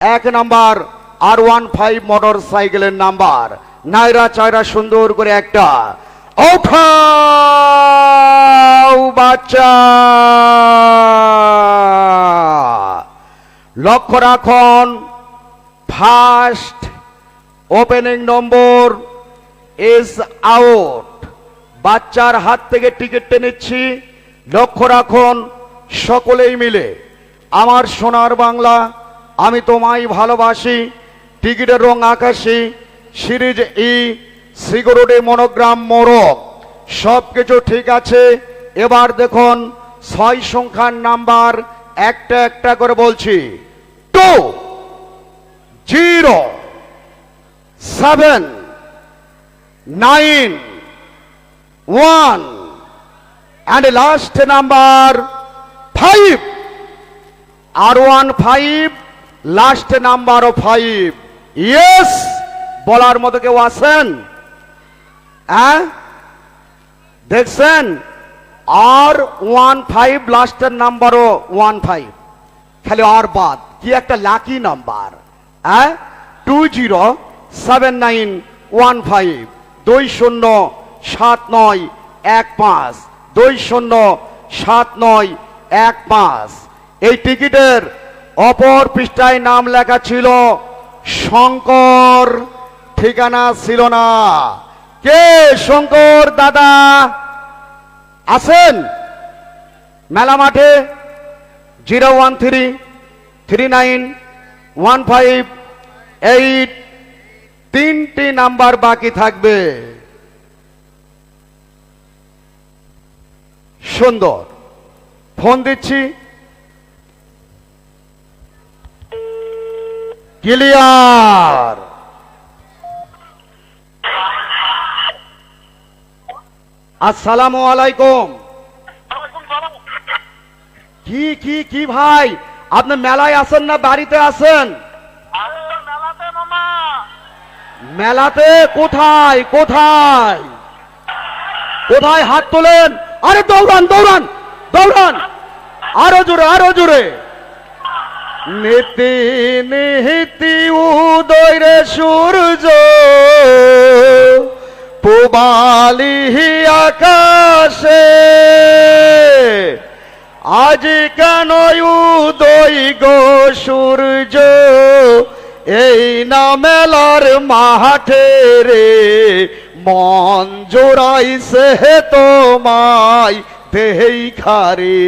এক number R15 motor সাইকেলের number, নাইরা চায়রা সুন্দর করে একটা ওঠাও বাচ্চা। লক্ষ্য রাখুন, first opening number is out. বাচ্চার হাত থেকে টিকিটটা নিচ্ছি। লক্ষ্য রাখুন সকলেই মিলে, আমার সোনার বাংলা, আমি তোমায় ভালোবাসি, টিকিটের রং আকাশি, সিরিজ ই, সিকিউরিটি মনোগ্রাম মোরক, সব কিছু ঠিক আছে। এবার দেখুন 6 সংখ্যার নাম্বার একটা একটা করে বলছি। 2 0 7 9 1 and last number 5 R15 last number 5। Yes বলার মতো কেউ আছেন? দেখছেন R15 লাস্টের নাম্বারও 15, খালি আর বাদ, কি একটা লাকি নাম্বার। 207915 207915 207915। এই টিকিটের অপর পৃষ্ঠায় নাম লেখা ছিল শঙ্কর, ঠিকানা ছিল না। কে শঙ্কর দাদা আছেন? মেলা মাঠে 0133915 তিনটি নাম্বার বাকি থাকবে। সুন্দর, ফোন দিচ্ছি। ক্লিয়ার। আসসালামু আলাইকুম। কি কি কি ভাই, আপনি মেলায় আছেন না বাড়িতে আছেন? মেলাতে? কোথায় কোথায় কোথায়? হাত তোলেন। আরে দৌড়ান দৌড়ান দৌড়ান, আরো জোরে আরো জোরে। নীতি নিহিতি উদয় সূর্য পূবালি আকাশে, আজ কেন উদয় গো সূর্য এই না মেলার মাঠে রে, মন জোড়াইছে তোমায় দেখারে।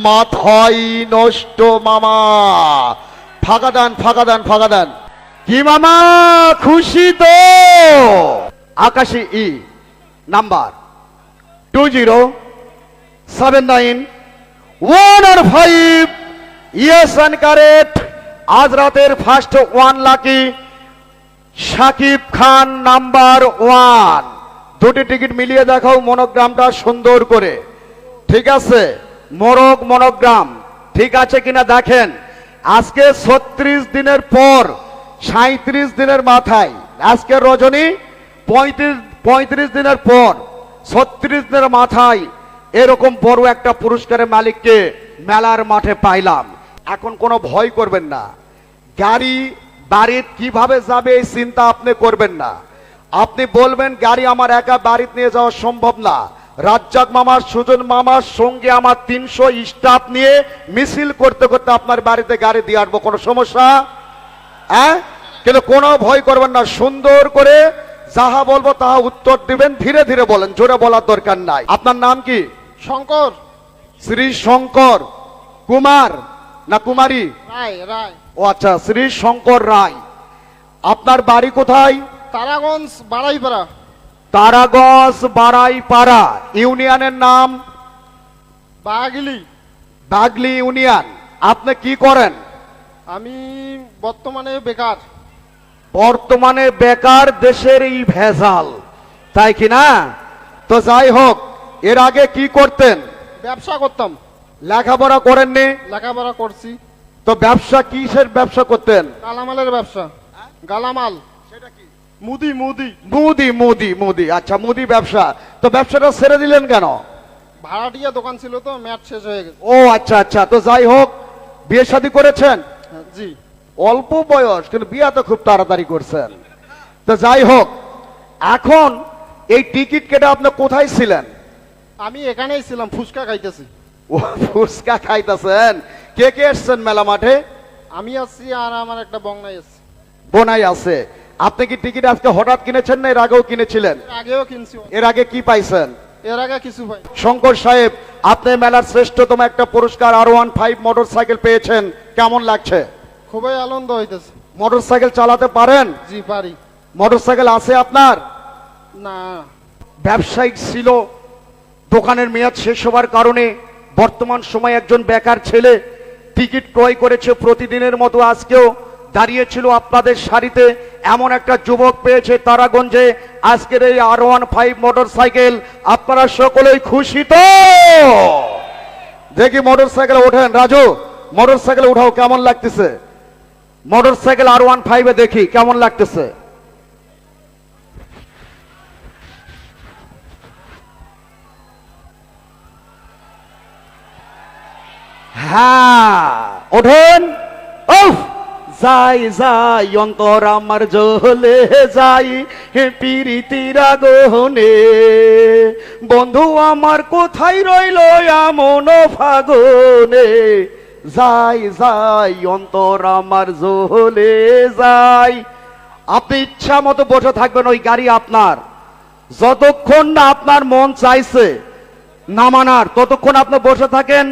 মাথায় নষ্ট মামা, ফাঁকা দান ফাঁকা দান ফাঁকা দান। কি মামা খুশি তো? আকাশি ই নাম্বার 207915। Yes and correct. আজ রাতের first 1 lucky Shakib Khan number 1। দুটি টিকিট মিলিয়ে দেখাও মনোগ্রামটা সুন্দর করে। ঠিক আছে, মোরগ মনোগ্রাম ঠিক আছে কিনা দেখেন। আজকে 36 দিনের পর 37 দিনের মাথায়, আজকে রজনী 35 দিনের পর 36 দিনের মাথায় এরকম বড় একটা পুরস্কারের মালিককে মেলার মাঠে পাইলাম। এখন কোনো ভয় করবেন না, গাড়ি বাড়িতে কিভাবে যাবে এই চিন্তা আপনি করবেন না। আপনি বলবেন গাড়ি আমার একা বাড়িতে নিয়ে যাওয়া সম্ভব না, রাজ্জাক মামার সুজন মামার সঙ্গে আমার 300 স্টাফ নিয়ে মিছিল করতে করতে আপনার বাড়িতে গাড়ি দিয়ে আসবো, কোনো সমস্যা? কিন্তু কোনো ভয় করবেন না, সুন্দর করে যাহা বলবো তাহা উত্তর দিবেন, ধীরে ধীরে বলেন, জোরে বলার দরকার নাই। আপনার নাম কি? শঙ্কর। শ্রী শঙ্কর কুমার না কুমারী? রায় রায়। ও আচ্ছা, শ্রী শঙ্কর রায়। আপনার বাড়ি কোথায়? তারাগঞ্জ বাড়াইপাড়া। তারাগঞ্জ বাড়াইপাড়া। ইউনিয়নের নাম? বাগলি। বাগলি ইউনিয়ন। আপনি কি করেন? আমি বর্তমানে বেকার। বর্তমানে বেকার, দেশের এই ভেজাল, তাই কি না? তো যাই হোক, এর আগে কি করতেন? ব্যবসা করতাম। লেখাপড়া করেননি? লেখাপড়া করছি। তো ব্যবসা কিসের ব্যবসা করতেন? গালামালের ব্যবসা। গালামাল। সেটা কি? মুদি মুদি। মুদি মুদি মুদি। আচ্ছা, মুদি ব্যবসা। তো ব্যবসাটা ছেড়ে দিলেন কেন? ভাড়াটিয়া দোকান ছিল তো, ম্যাট শেষ হয়ে গেছে। ও আচ্ছা আচ্ছা। তো যাই হোক, বিয়ে শাদী করেছেন? জি। অল্প বয়স কিন্তু বিয়ে তো খুব তাড়াতাড়ি করছেন। তো যাই হোক, এখন এই টিকিট কেটে আপনি কোথায় ছিলেন? আমি এখানেই ছিলাম, ফুচকা খাইতেছি। ও, ফুচকা খাইতেছেন। কে কে এসছেন মেলা মাঠে? আমি আছি আর আমার একটা বংনাই আছে। বোনাই আছে। আপনি কি টিকিট আজকে হঠাৎ কিনেছেন না এর আগেও কিনেছিলেন? এর আগেও কিনছি। এর আগে কি পাইছেন? এর আগে কিছু ভাই। শঙ্কর সাহেব, আপনি মেলার শ্রেষ্ঠতম একটা পুরস্কার R15 মোটরসাইকেল পেয়েছেন, কেমন লাগছে? খুবই আনন্দ হইতেছে। মোটরসাইকেল চালাতে পারেন? জি পারি। মোটরসাইকেল আছে আপনার? না। ব্যবসায়িক ছিল, দোকানের মেয়াদ শেষ হওয়ার কারণে বর্তমান সময়ে একজন বেকার ছেলে টিকিট ক্রয় করেছে প্রতিদিনের মতো। আজকেও দাঁড়িয়েছিল আপনাদের সারিতে, এমন একটা যুবক পেয়েছে তারাগঞ্জে আজকের এই R15 মোটরসাইকেল। আপনারা সকলেই খুশি তো? দেখি মোটরসাইকেল ওঠেন। রাজু, মোটরসাইকেল উঠাও, কেমন লাগতেছে? মোটরসাইকেল R15 এ দেখি কেমন লাগতেছে। হ্যাঁ, ওঠেন। উফ, যাই যাই অন্তর আমার জ্বলে যাই পিরিতির আগুনে, বন্ধু আমার কোথায় রইল এমন ফাগুনে, যাই যাই অন্তর আমার জ্বলে যাই। আপনি ইচ্ছা মতো বসে থাকবেন, ওই গাড়ি আপনার। যতক্ষণ না আপনার মন চাইছে নামানার ততক্ষণ আপনি বসে থাকেন।